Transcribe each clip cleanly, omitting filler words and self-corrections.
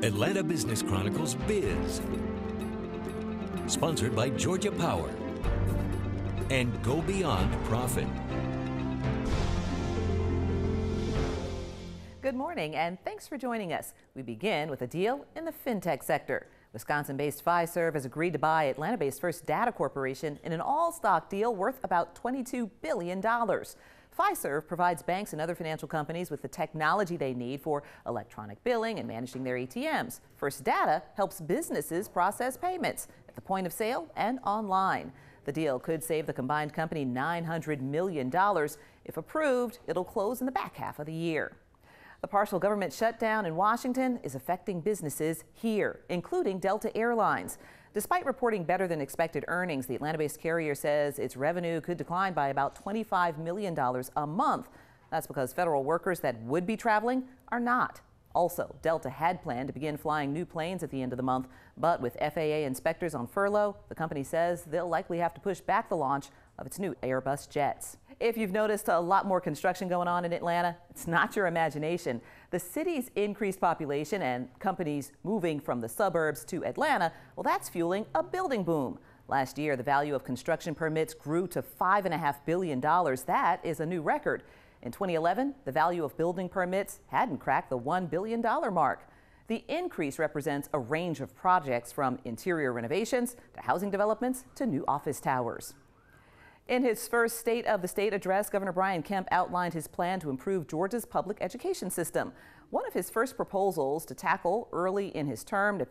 Atlanta Business Chronicles Biz. Sponsored by Georgia Power. And Go Beyond Profit. Good morning and thanks for joining us. We begin with a deal in the fintech sector. Wisconsin-based FISERV has agreed to buy Atlanta-based First Data Corporation in an all-stock deal worth about $22 billion. FISERV provides banks and other financial companies with the technology they need for electronic billing and managing their ATMs. First Data helps businesses process payments at the point of sale and online. The deal could save the combined company $900 million. If approved, it'll close in the back half of the year. The partial government shutdown in Washington is affecting businesses here, including Delta Airlines. Despite reporting better than expected earnings, the Atlanta-based carrier says its revenue could decline by about $25 million a month. That's because federal workers that would be traveling are not. Also, Delta had planned to begin flying new planes at the end of the month, but with FAA inspectors on furlough, the company says they'll likely have to push back the launch of its new Airbus jets. If you've noticed a lot more construction going on in Atlanta, it's not your imagination. The city's increased population and companies moving from the suburbs to Atlanta, well, that's fueling a building boom. Last year, the value of construction permits grew to $5.5 billion. That is a new record. In 2011, the value of building permits hadn't cracked the $1 billion mark. The increase represents a range of projects from interior renovations to housing developments to new office towers. In his first State of the State address, Governor KEMP outlined his plan to improve Georgia's public education system. One of his first proposals to tackle early in his term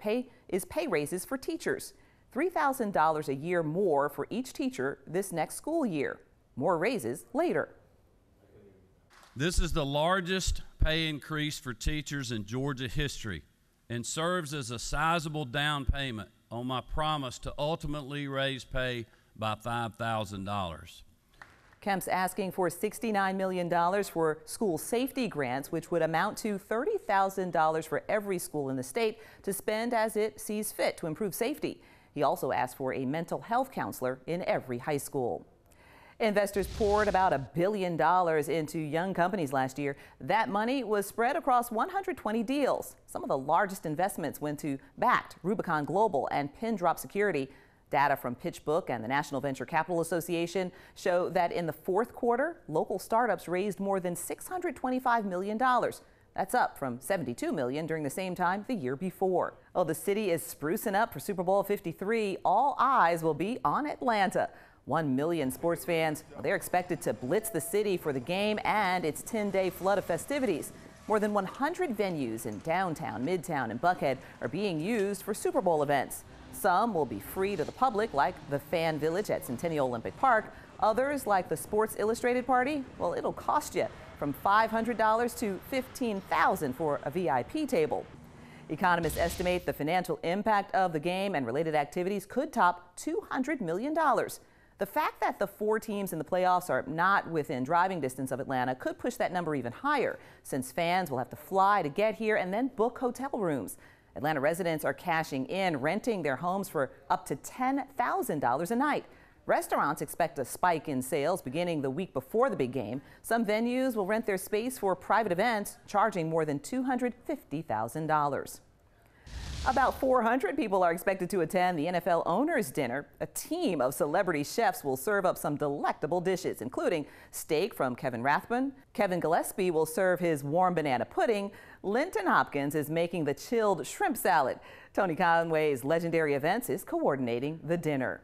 is pay raises for teachers. $3,000 a year more for each teacher this next school year. More raises later. This is the largest pay increase for teachers in Georgia history and serves as a sizable down payment on my promise to ultimately raise pay by $5,000. KEMP's asking for $69 million for school safety grants, which would amount to $30,000 for every school in the state to spend as it sees fit to improve safety. He also asked for a mental health counselor in every high school. Investors poured about $1 billion into young companies last year. That money was spread across 120 deals. Some of the largest investments went to Bakkt, Rubicon Global, and Pindrop Security. Data from PitchBook and the National Venture Capital Association show that in the fourth quarter, local startups raised more than $625 million. That's up from $72 million during the same time the year before. Oh, the city is sprucing up for Super Bowl 53. All eyes will be on Atlanta. 1 million sports fans, they're expected to blitz the city for the game and its 10-day flood of festivities. More than 100 venues in downtown, midtown, and Buckhead are being used for Super Bowl events. Some will be free to the public, like the Fan Village at Centennial Olympic Park. Others, like the Sports Illustrated Party, well, it'll cost you from $500 to $15,000 for a VIP table. Economists estimate the financial impact of the game and related activities could top $200 million. The fact that the 4 teams in the playoffs are not within driving distance of Atlanta could push that number even higher, since fans will have to fly to get here and then book hotel rooms. Atlanta residents are cashing in, renting their homes for up to $10,000 a night. Restaurants expect a spike in sales beginning the week before the big game. Some venues will rent their space for private events, charging more than $250,000. About 400 people are expected to attend the NFL Owners' Dinner. A team of celebrity chefs will serve up some delectable dishes, including steak from Kevin Rathbun. Kevin Gillespie will serve his warm banana pudding. Linton Hopkins is making the chilled shrimp salad. Tony Conway's Legendary Events is coordinating the dinner.